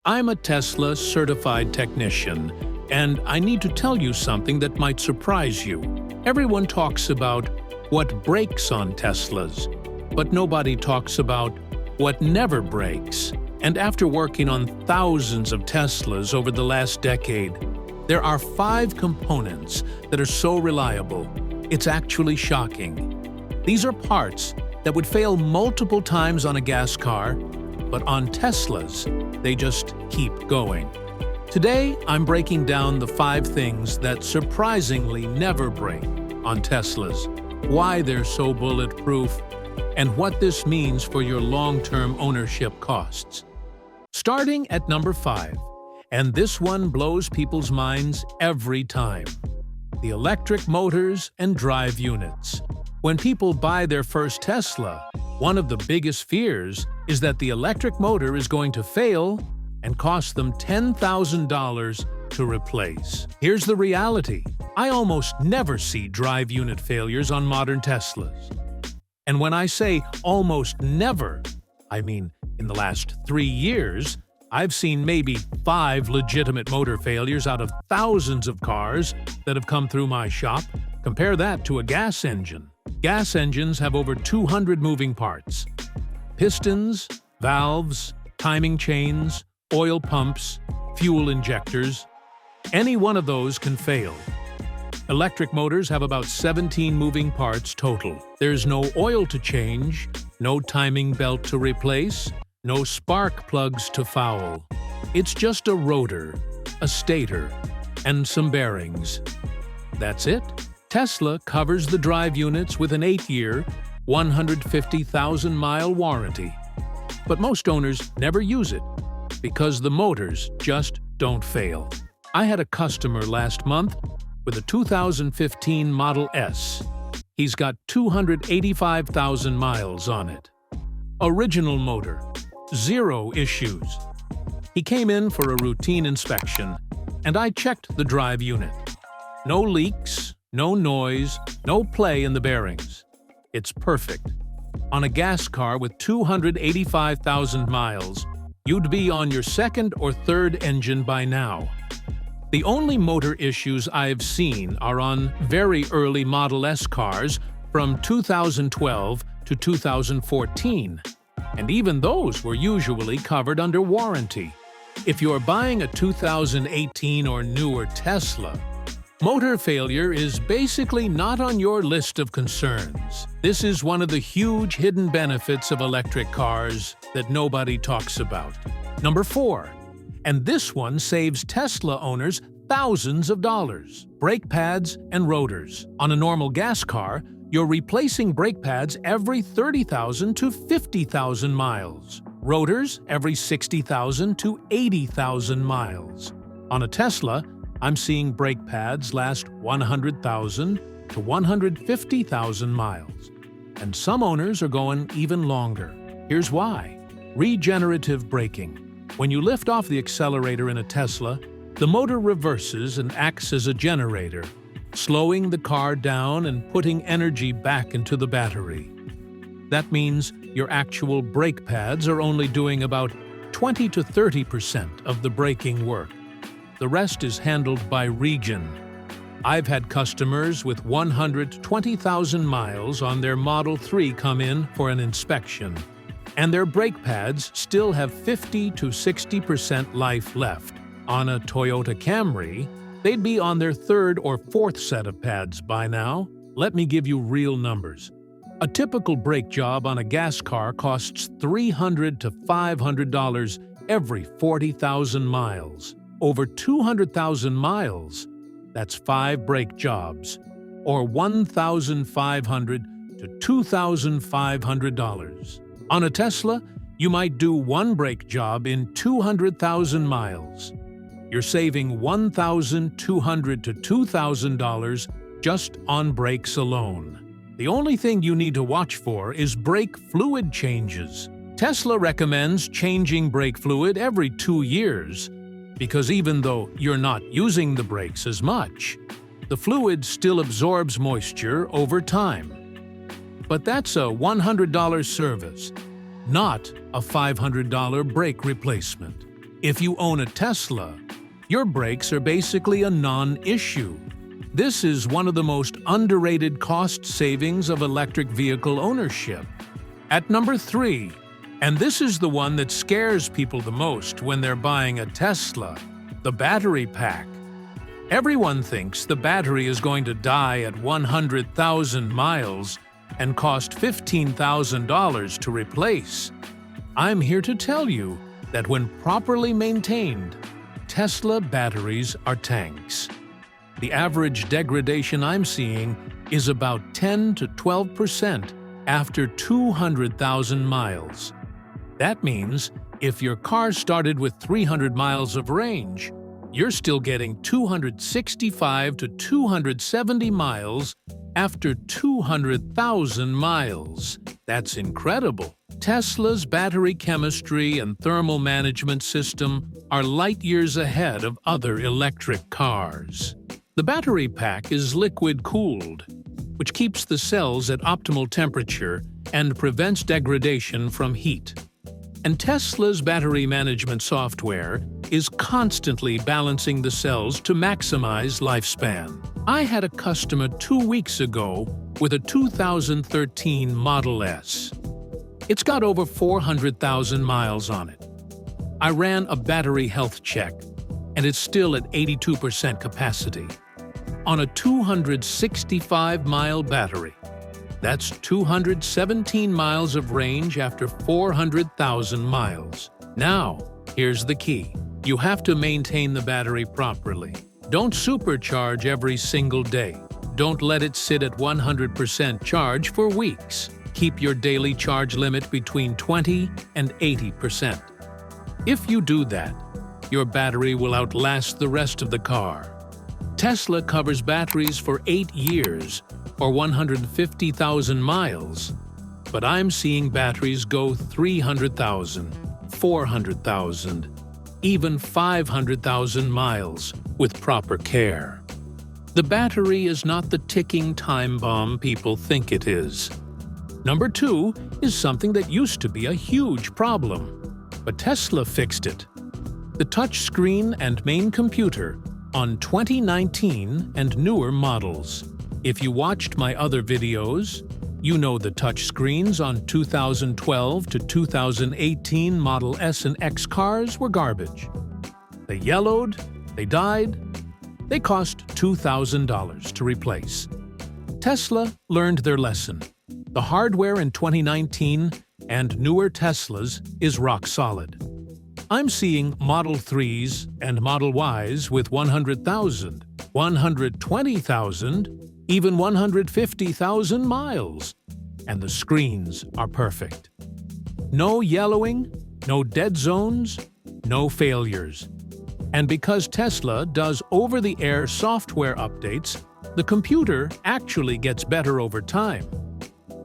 I'm a Tesla certified technician, and I need to tell you something that might surprise you. Everyone talks about what breaks on Teslas, but nobody talks about what never breaks. And after working on thousands of Teslas over the last decade, there are 5 components that are so reliable, it's actually shocking. These are parts that would fail multiple times on a gas car, but on Teslas, they just keep going. Today, I'm breaking down the 5 things that surprisingly never break on Teslas, why they're so bulletproof, and what this means for your long-term ownership costs. Starting at number 5, and this one blows people's minds every time: the electric motors and drive units. When people buy their first Tesla, one of the biggest fears is that the electric motor is going to fail and cost them $10,000 to replace. Here's the reality: I almost never see drive unit failures on modern Teslas. And when I say almost never, I mean in the last 3 years, I've seen maybe 5 legitimate motor failures out of thousands of cars that have come through my shop. Compare that to a gas engine. Gas engines have over 200 moving parts: pistons, valves, timing chains, oil pumps, fuel injectors. Any one of those can fail. Electric motors have about 17 moving parts total. There's no oil to change, no timing belt to replace, no spark plugs to foul. It's just a rotor, a stator, and some bearings. That's it. Tesla covers the drive units with an 8-year, 150,000-mile warranty. But most owners never use it because the motors just don't fail. I had a customer last month with a 2015 Model S. He's got 285,000 miles on it. Original motor, 0 issues. He came in for a routine inspection, and I checked the drive unit. No leaks, no noise, no play in the bearings. It's perfect. On a gas car with 285,000 miles, you'd be on your 2nd or 3rd engine by now. The only motor issues I've seen are on very early Model S cars from 2012 to 2014, and even those were usually covered under warranty. If you're buying a 2018 or newer Tesla, motor failure is basically not on your list of concerns. This is one of the huge hidden benefits of electric cars that nobody talks about. Number 4, and this one saves Tesla owners thousands of dollars: brake pads and rotors. On a normal gas car, you're replacing brake pads every 30,000 to 50,000 miles. Rotors every 60,000 to 80,000 miles. On a Tesla, I'm seeing brake pads last 100,000 to 150,000 miles. And some owners are going even longer. Here's why. Regenerative braking. When you lift off the accelerator in a Tesla, the motor reverses and acts as a generator, slowing the car down and putting energy back into the battery. That means your actual brake pads are only doing about 20 to 30% of the braking work. The rest is handled by Regen. I've had customers with 120,000 miles on their Model 3 come in for an inspection, and their brake pads still have 50 to 60% life left. On a Toyota Camry, they'd be on their 3rd or 4th set of pads by now. Let me give you real numbers. A typical brake job on a gas car costs $300 to $500 every 40,000 miles. Over 200,000 miles, that's 5 brake jobs, or $1,500 to $2,500. On a Tesla, you might do 1 brake job in 200,000 miles. You're saving $1,200 to $2,000 just on brakes alone. The only thing you need to watch for is brake fluid changes. Tesla recommends changing brake fluid every 2 years, because even though you're not using the brakes as much, the fluid still absorbs moisture over time. But that's a $100 service, not a $500 brake replacement. If you own a Tesla, your brakes are basically a non-issue. This is one of the most underrated cost savings of electric vehicle ownership. At number 3, and this is the one that scares people the most when they're buying a Tesla, the battery pack. Everyone thinks the battery is going to die at 100,000 miles and cost $15,000 to replace. I'm here to tell you that when properly maintained, Tesla batteries are tanks. The average degradation I'm seeing is about 10 to 12% after 200,000 miles. That means if your car started with 300 miles of range, you're still getting 265 to 270 miles after 200,000 miles. That's incredible. Tesla's battery chemistry and thermal management system are light years ahead of other electric cars. The battery pack is liquid-cooled, which keeps the cells at optimal temperature and prevents degradation from heat. And Tesla's battery management software is constantly balancing the cells to maximize lifespan. I had a customer 2 weeks ago with a 2013 Model S. It's got over 400,000 miles on it. I ran a battery health check, and it's still at 82% capacity. On a 265-mile battery, that's 217 miles of range after 400,000 miles. Now, here's the key. You have to maintain the battery properly. Don't supercharge every single day. Don't let it sit at 100% charge for weeks. Keep your daily charge limit between 20 and 80%. If you do that, your battery will outlast the rest of the car. Tesla covers batteries for 8 years or 150,000 miles, but I'm seeing batteries go 300,000, 400,000, even 500,000 miles with proper care. The battery is not the ticking time bomb people think it is. Number 2 is something that used to be a huge problem, but Tesla fixed it. The touch screen and main computer on 2019 and newer models. If you watched my other videos, you know the touch screens on 2012 to 2018 Model S and X cars were garbage. They yellowed, they died, they cost $2,000 to replace. Tesla learned their lesson. The hardware in 2019 and newer Teslas is rock solid. I'm seeing Model 3s and Model Ys with 100,000, 120,000, even 150,000 miles, and the screens are perfect. No yellowing, no dead zones, no failures. And because Tesla does over-the-air software updates, the computer actually gets better over time.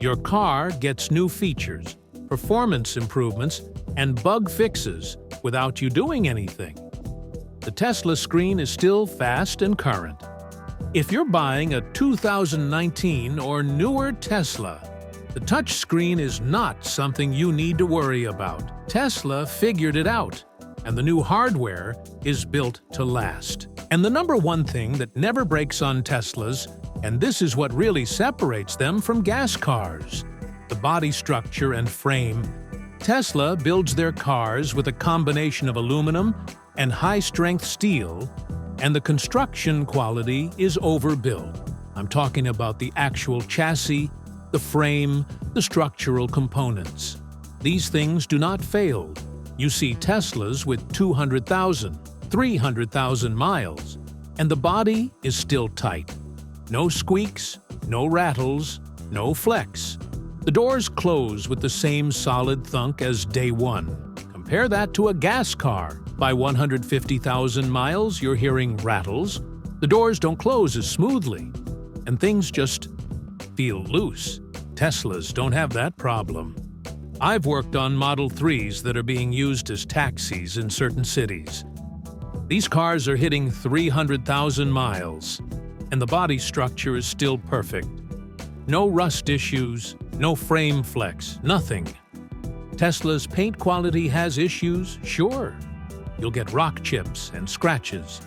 Your car gets new features, performance improvements, and bug fixes without you doing anything. The Tesla screen is still fast and current. If you're buying a 2019 or newer Tesla, the touch screen is not something you need to worry about. Tesla figured it out, and the new hardware is built to last. And the number one thing that never breaks on Teslas, and this is what really separates them from gas cars, the body structure and frame. Tesla builds their cars with a combination of aluminum and high-strength steel, and the construction quality is overbuilt. I'm talking about the actual chassis, the frame, the structural components. These things do not fail. You see Teslas with 200,000, 300,000 miles, and the body is still tight. No squeaks, no rattles, no flex. The doors close with the same solid thunk as day one. Compare that to a gas car. By 150,000 miles, you're hearing rattles. The doors don't close as smoothly, and things just feel loose. Teslas don't have that problem. I've worked on Model 3s that are being used as taxis in certain cities. These cars are hitting 300,000 miles, and the body structure is still perfect. No rust issues, no frame flex, nothing. Tesla's paint quality has issues, sure. you'll get rock chips and scratches.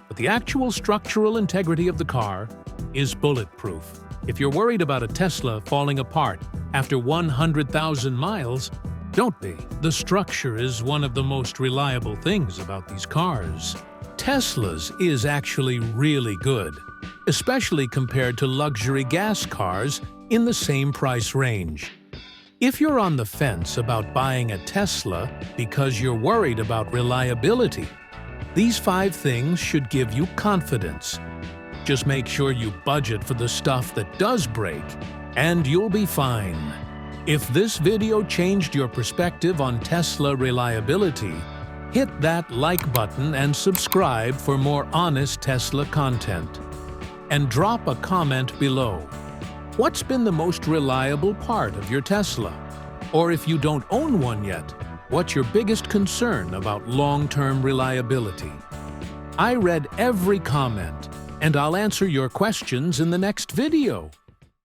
But the actual structural integrity of the car is bulletproof. If you're worried about a Tesla falling apart after 100,000 miles, don't be. The structure is one of the most reliable things about these cars. Tesla's is actually really good, especially compared to luxury gas cars in the same price range. If you're on the fence about buying a Tesla because you're worried about reliability, these 5 things should give you confidence. Just make sure you budget for the stuff that does break, and you'll be fine. If this video changed your perspective on Tesla reliability, hit that like button and subscribe for more honest Tesla content. And drop a comment below. What's been the most reliable part of your Tesla? Or if you don't own one yet, what's your biggest concern about long-term reliability? I read every comment, and I'll answer your questions in the next video.